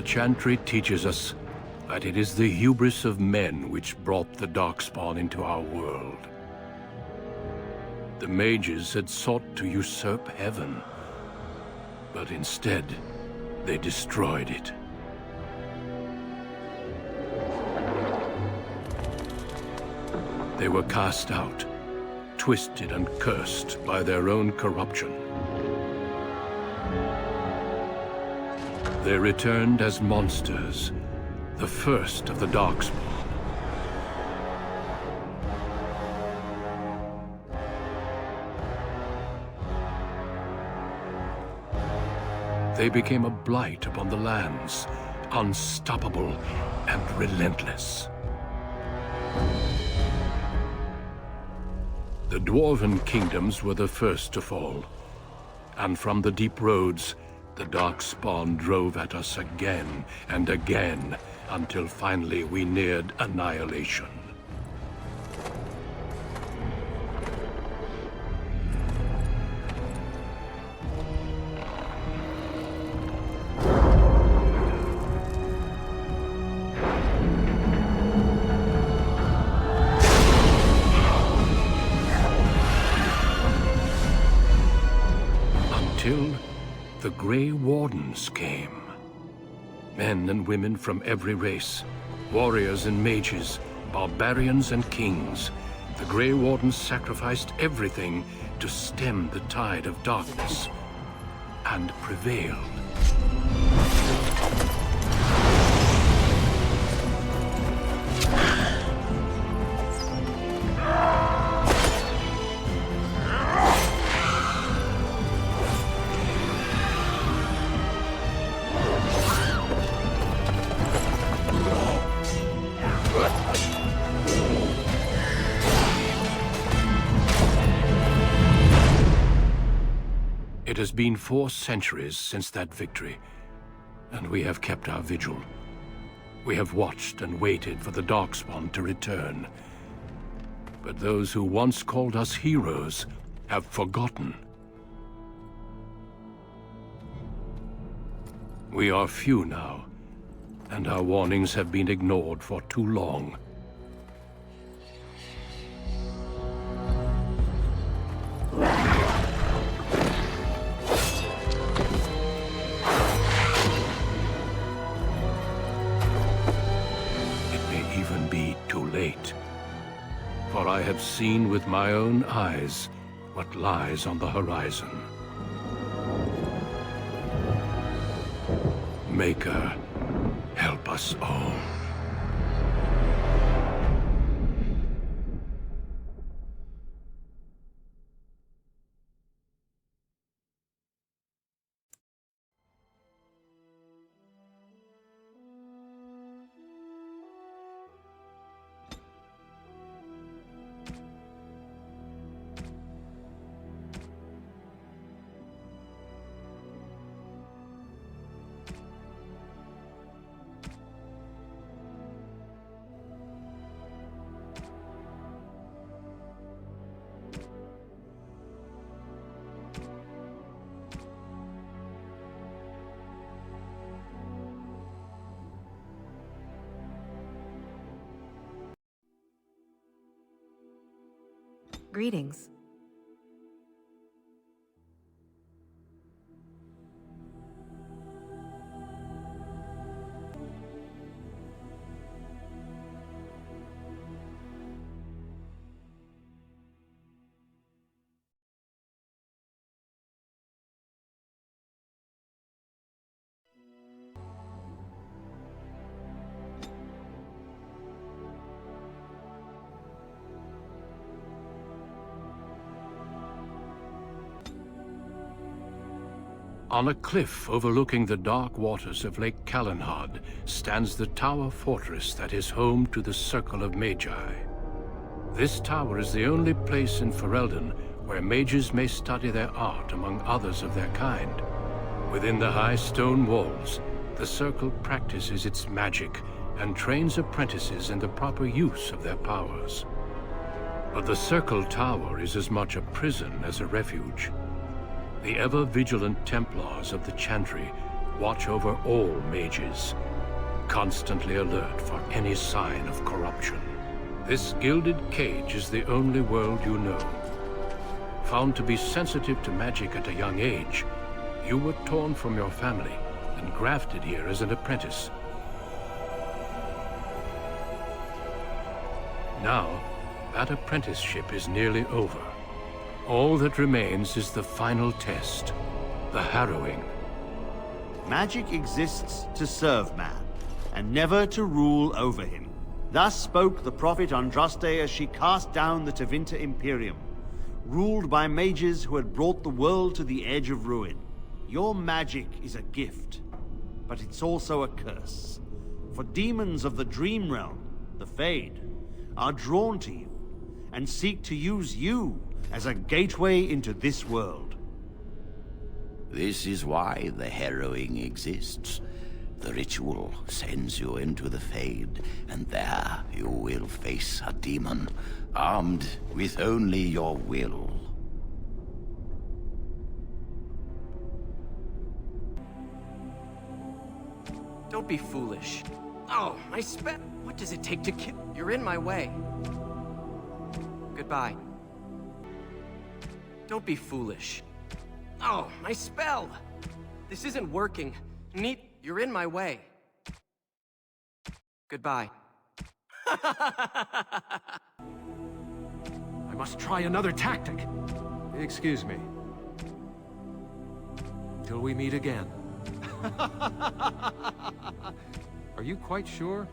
The Chantry teaches us that it is the hubris of men which brought the Darkspawn into our world. The mages had sought to usurp heaven, but instead, they destroyed it. They were cast out, twisted and cursed by their own corruption. They returned as monsters, the first of the Darkspawn. They became a blight upon the lands, unstoppable and relentless. The Dwarven kingdoms were the first to fall, and from the deep roads, the Darkspawn drove at us again and again, until finally we neared annihilation. Until the Grey Wardens came. Men and women from every race, warriors and mages, barbarians and kings. The Grey Wardens sacrificed everything to stem the tide of darkness, and prevailed. It has been 4 centuries since that victory, and we have kept our vigil. We have watched and waited for the Darkspawn to return. But those who once called us heroes have forgotten. We are few now, and our warnings have been ignored for too long. For I have seen with my own eyes what lies on the horizon. Maker, help us all. Greetings. On a cliff overlooking the dark waters of Lake Calenhad stands the Tower Fortress that is home to the Circle of Magi. This tower is the only place in Ferelden where mages may study their art among others of their kind. Within the high stone walls, the Circle practices its magic and trains apprentices in the proper use of their powers. But the Circle Tower is as much a prison as a refuge. The ever-vigilant Templars of the Chantry watch over all mages, constantly alert for any sign of corruption. This gilded cage is the only world you know. Found to be sensitive to magic at a young age, you were torn from your family and grafted here as an apprentice. Now, that apprenticeship is nearly over. All that remains is the final test, the harrowing. Magic exists to serve man, and never to rule over him. Thus spoke the prophet Andraste as she cast down the Tevinter Imperium, ruled by mages who had brought the world to the edge of ruin. Your magic is a gift, but it's also a curse. For demons of the Dream Realm, the Fade, are drawn to you, and seek to use you as a gateway into this world. This is why the harrowing exists. The ritual sends you into the Fade, and there you will face a demon, armed with only your will. Don't be foolish. Oh, my spell! What does it take to kill? You're in my way. Goodbye. Don't be foolish. Oh, my spell! This isn't working. You're in my way. Goodbye. I must try another tactic. Excuse me. Till we meet again. Are you quite sure?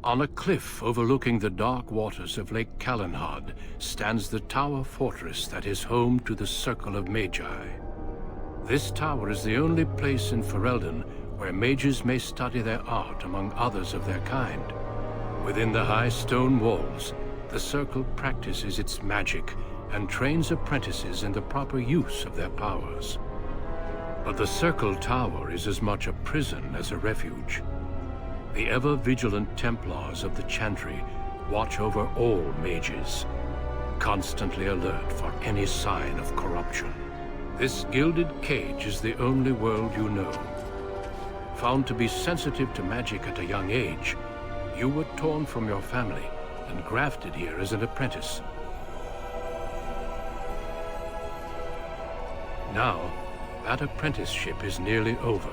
On a cliff overlooking the dark waters of Lake Calenhad stands the Tower Fortress that is home to the Circle of Magi. This tower is the only place in Ferelden where mages may study their art among others of their kind. Within the high stone walls, the Circle practices its magic and trains apprentices in the proper use of their powers. But the Circle Tower is as much a prison as a refuge. The ever-vigilant Templars of the Chantry watch over all mages, constantly alert for any sign of corruption. This gilded cage is the only world you know. Found to be sensitive to magic at a young age, you were torn from your family and grafted here as an apprentice. Now, that apprenticeship is nearly over.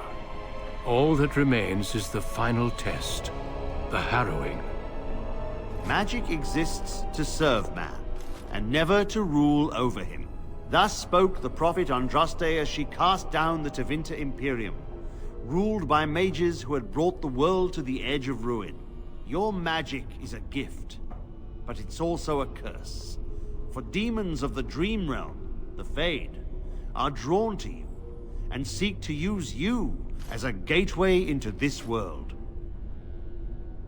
All that remains is the final test, the harrowing. Magic exists to serve man, and never to rule over him. Thus spoke the prophet Andraste as she cast down the Tevinter Imperium, ruled by mages who had brought the world to the edge of ruin. Your magic is a gift, but it's also a curse. For demons of the Dream Realm, the Fade, are drawn to you, and seek to use you as a gateway into this world.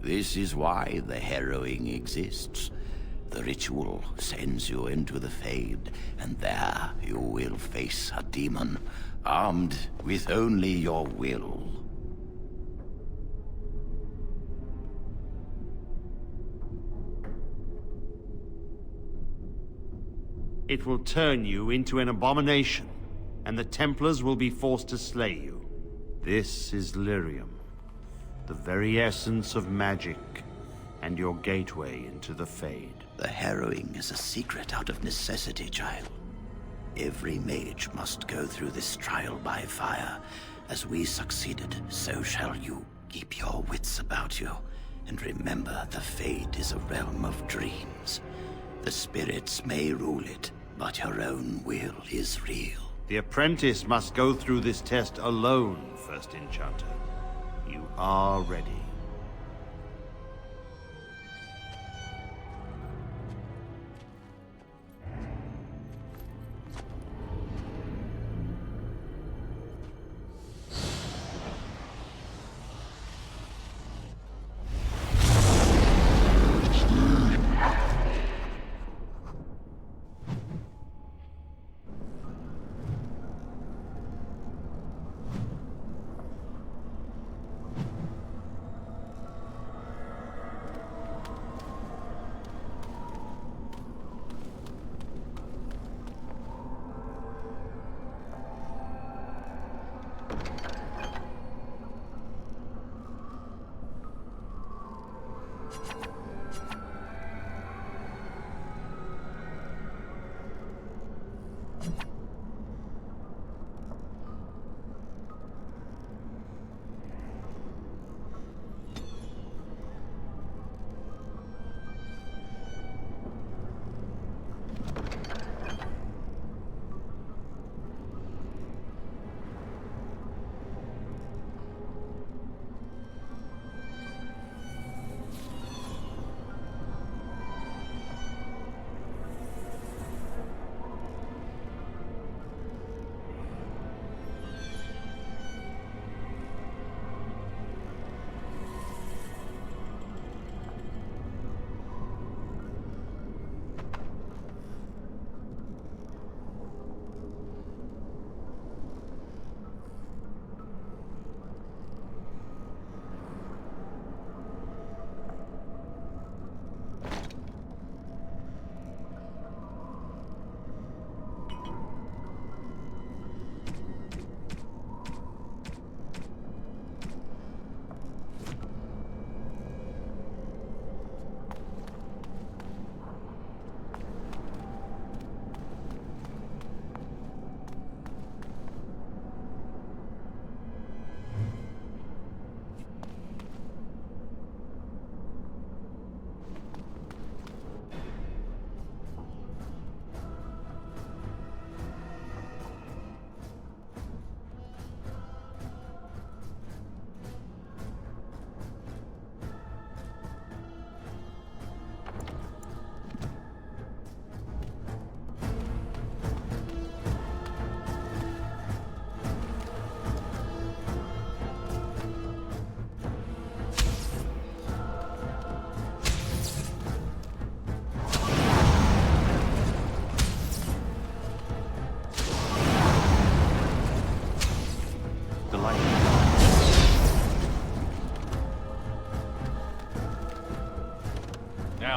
This is why the harrowing exists. The ritual sends you into the Fade, and there you will face a demon, armed with only your will. It will turn you into an abomination, and the Templars will be forced to slay you. This is Lyrium, the very essence of magic, and your gateway into the Fade. The harrowing is a secret out of necessity, child. Every mage must go through this trial by fire. As we succeeded, so shall you. Keep your wits about you, and remember the Fade is a realm of dreams. The spirits may rule it, but your own will is real. The apprentice must go through this test alone, First Enchanter. You are ready.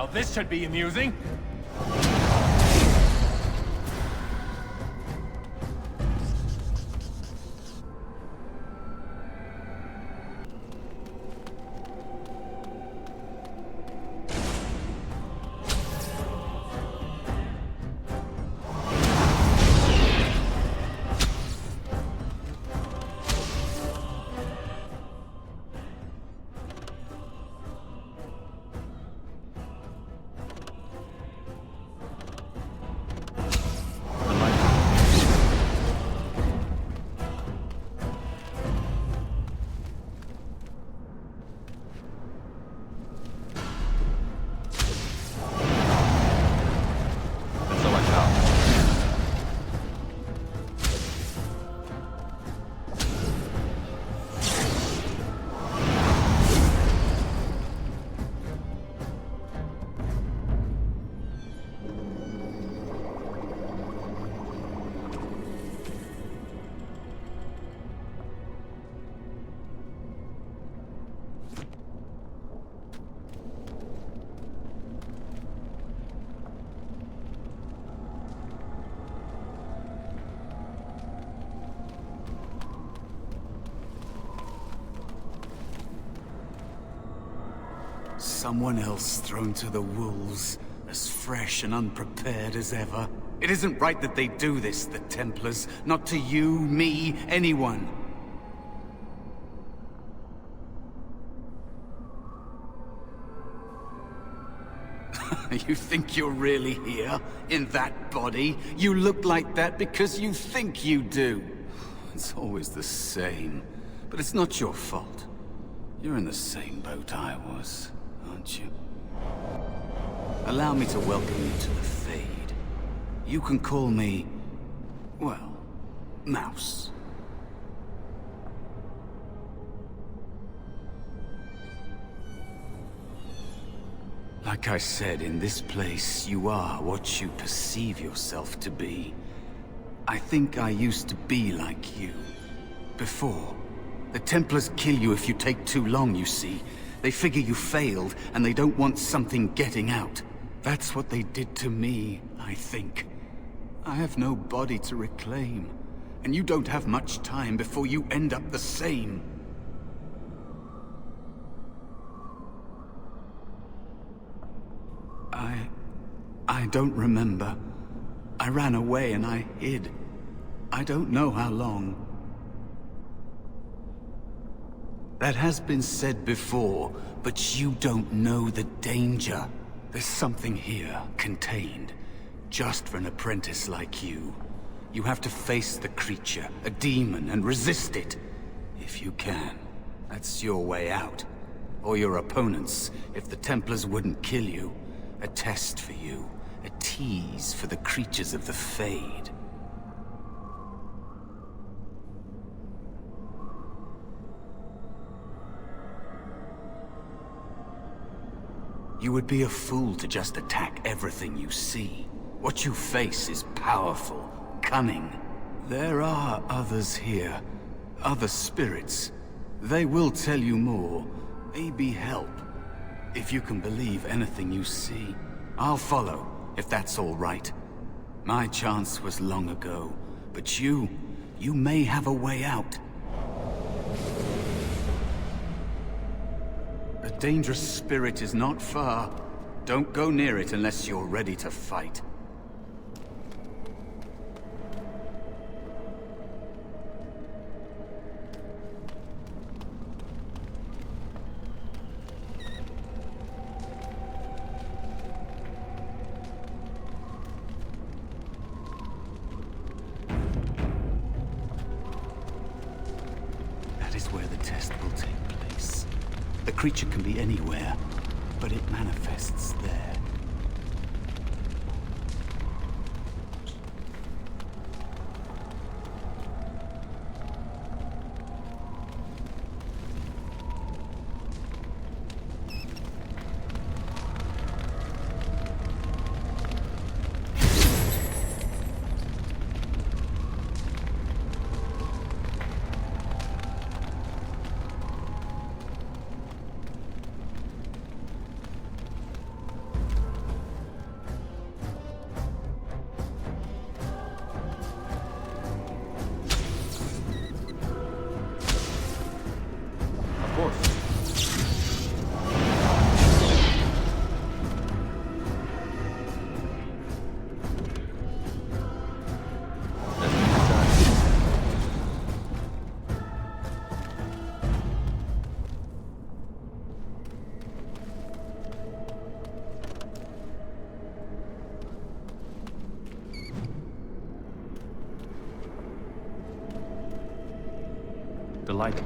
Now this should be amusing. Someone else thrown to the wolves, as fresh and unprepared as ever. It isn't right that they do this, the Templars. Not to you, me, anyone. You think you're really here? In that body? You look like that because you think you do. It's always the same. But it's not your fault. You're in the same boat I was, aren't you? Allow me to welcome you to the Fade. You can call me, well, Mouse. Like I said, in this place, you are what you perceive yourself to be. I think I used to be like you. Before. The Templars kill you if you take too long, you see. They figure you failed, and they don't want something getting out. That's what they did to me, I think. I have no body to reclaim, and you don't have much time before you end up the same. I don't remember. I ran away and I hid. I don't know how long. That has been said before, but you don't know the danger. There's something here, contained, just for an apprentice like you. You have to face the creature, a demon, and resist it. If you can. That's your way out. Or your opponents, if the Templars wouldn't kill you. A test for you. A tease for the creatures of the Fade. You would be a fool to just attack everything you see. What you face is powerful, cunning. There are others here. Other spirits. They will tell you more. Maybe help. If you can believe anything you see. I'll follow, if that's all right. My chance was long ago, but you may have a way out. A dangerous spirit is not far. Don't go near it unless you're ready to fight. That is where the test will take place. The creature can be anywhere, but it manifests there. course. Delighted.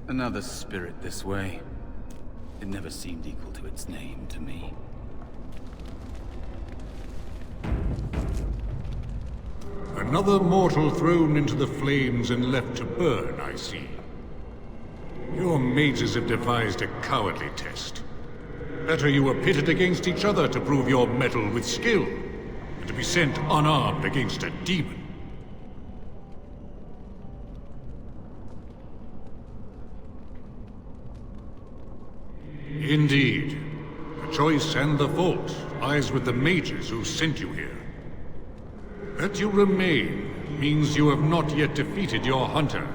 Another spirit this way. It never seemed equal to its name to me. Another mortal thrown into the flames and left to burn, I see. Your mages have devised a cowardly test. Better you were pitted against each other to prove your mettle with skill, and to be sent unarmed against a demon. Indeed. The choice and the fault lies with the mages who sent you here. That you remain means you have not yet defeated your hunter.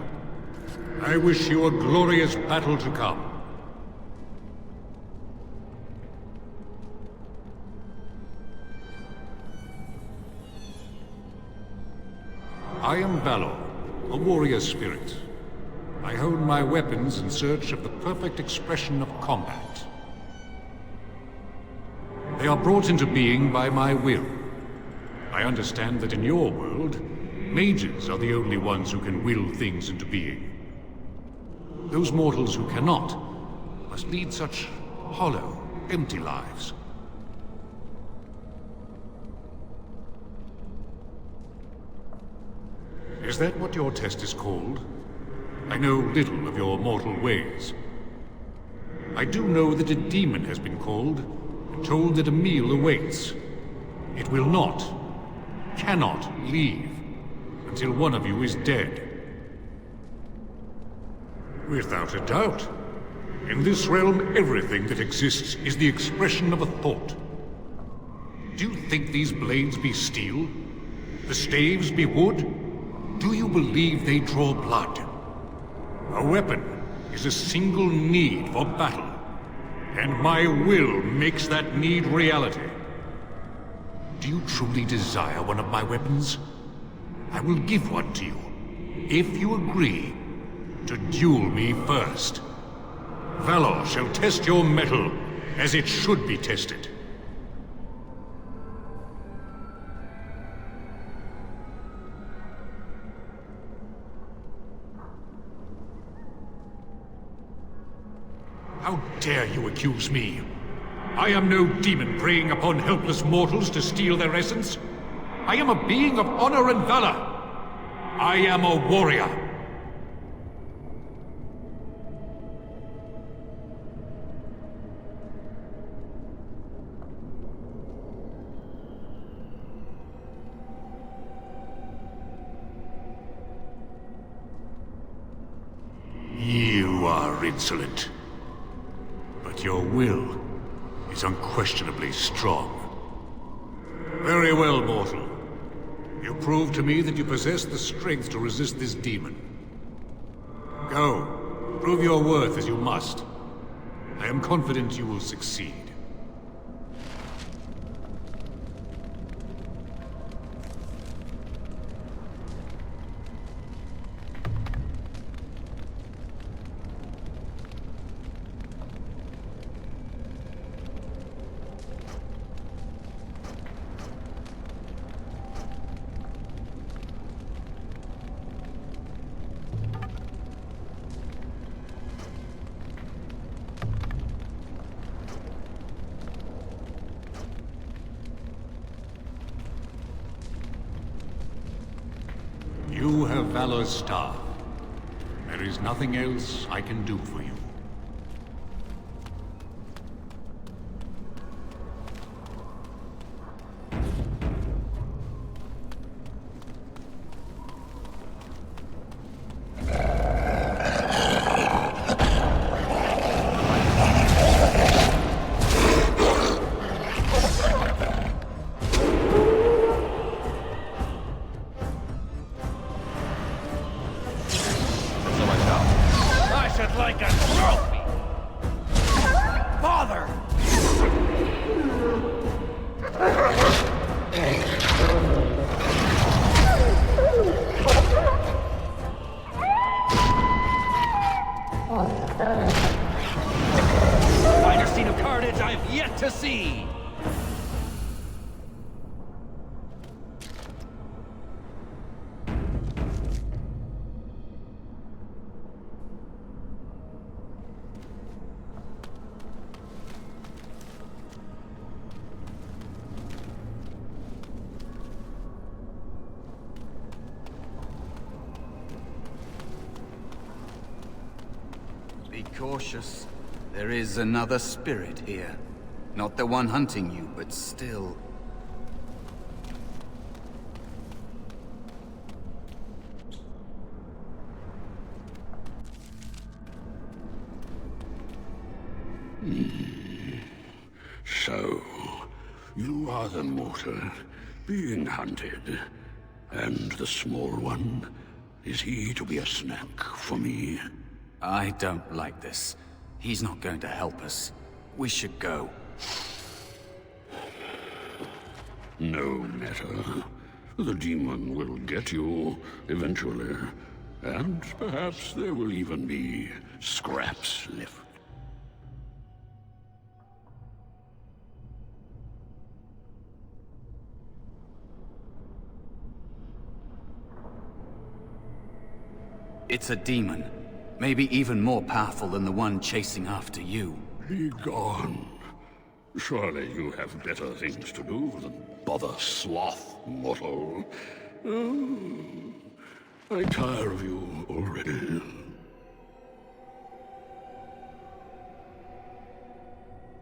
I wish you a glorious battle to come. I am Valor, a warrior spirit. I hone my weapons in search of the perfect expression of combat. They are brought into being by my will. I understand that in your world, mages are the only ones who can will things into being. Those mortals who cannot must lead such hollow, empty lives. Is that what your test is called? I know little of your mortal ways. I do know that a demon has been called, and told that a meal awaits. It will not, cannot leave, until one of you is dead. Without a doubt. In this realm, everything that exists is the expression of a thought. Do you think these blades be steel? The staves be wood? Do you believe they draw blood? A weapon is a single need for battle, and my will makes that need reality. Do you truly desire one of my weapons? I will give one to you, if you agree to duel me first. Valor shall test your mettle as it should be tested. How dare you accuse me? I am no demon preying upon helpless mortals to steal their essence. I am a being of honor and valor. I am a warrior. You are insolent. But your will is unquestionably strong. Very well, mortal. You prove to me that you possess the strength to resist this demon. Go, prove your worth as you must. I am confident you will succeed. You have Valor's staff, There is nothing else I can do for you. Finer scene of carnage I've yet to see! Be cautious. There is another spirit here. Not the one hunting you, but still. So, you are the mortal being hunted. And the small one, is he to be a snack for me? I don't like this. He's not going to help us. We should go. No matter. The demon will get you, eventually. And perhaps there will even be scraps left. It's a demon. Maybe even more powerful than the one chasing after you. Be gone. Surely you have better things to do than bother sloth, mortal. Oh, I tire of you already.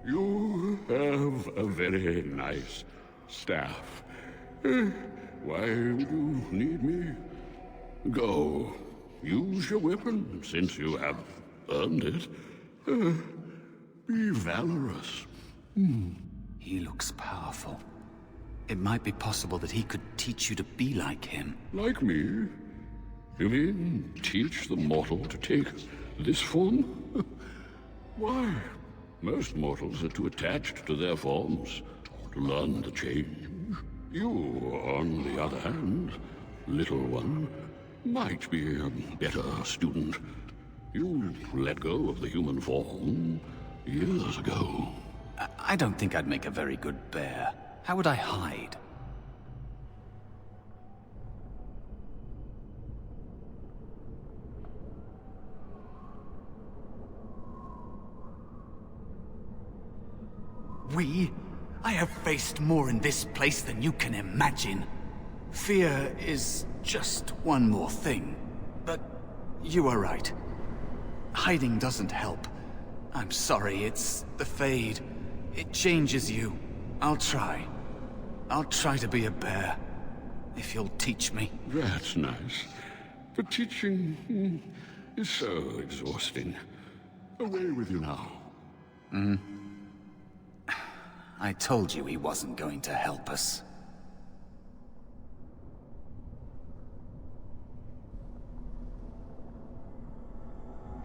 You have a very nice staff. Why would you need me? Go. Use your weapon, since you have earned it. Be valorous. He looks powerful. It might be possible that he could teach you to be like him. Like me? You mean teach the mortal to take this form? Why? Most mortals are too attached to their forms to learn the change. You, on the other hand, little one, might be a better student. You let go of the human form years ago. I don't think I'd make a very good bear. How would I hide? I have faced more in this place than you can imagine. Fear is just one more thing. But you are right. Hiding doesn't help. I'm sorry, it's the Fade. It changes you. I'll try. I'll try to be a bear. If you'll teach me. That's nice. But teaching is so exhausting. Away with you now. I told you he wasn't going to help us.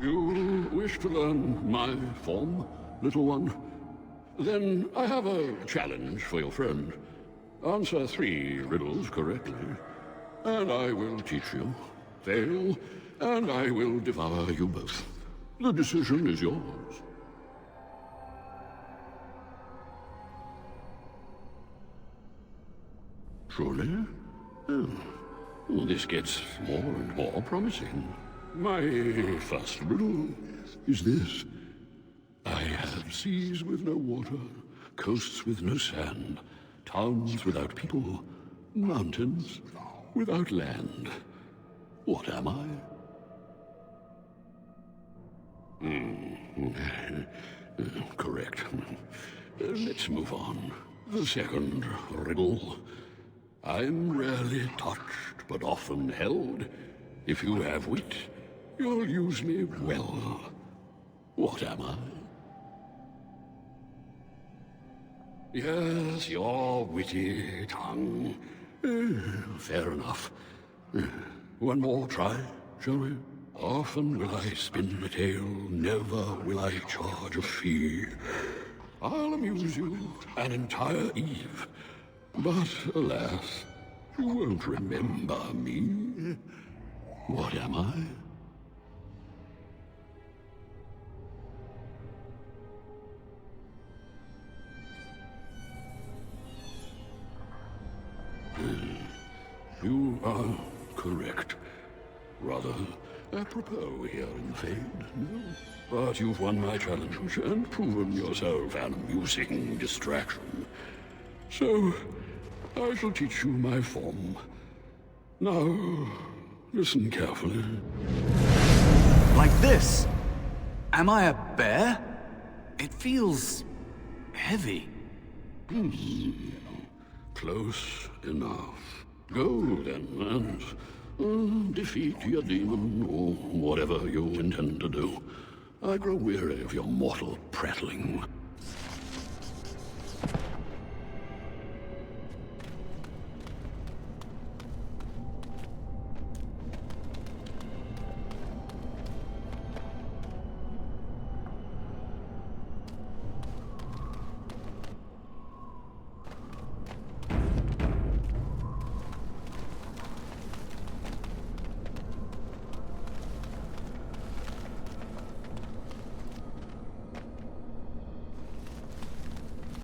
You wish to learn my form, little one? Then I have a challenge for your friend. Answer 3 riddles correctly, and I will teach you. Fail, and I will devour you both. The decision is yours. Truly? Oh. This gets more and more promising. My first riddle is this. I have seas with no water, coasts with no sand, towns without people, mountains without land. What am I? Correct. Let's move on. The second riddle. I'm rarely touched, but often held. If you have wit, you'll use me well. What am I? Yes, your witty tongue. Fair enough. One more try, shall we? Often will I spin the tale, never will I charge a fee. I'll amuse you an entire eve, but alas, you won't remember me. What am I? You are correct. Rather apropos here in the Fade, no? But you've won my challenge and proven yourself an amusing distraction. So, I shall teach you my form. Now, listen carefully. Like this? Am I a bear? It feels heavy. Close enough. Go then, and defeat your demon, or whatever you intend to do. I grow weary of your mortal prattling.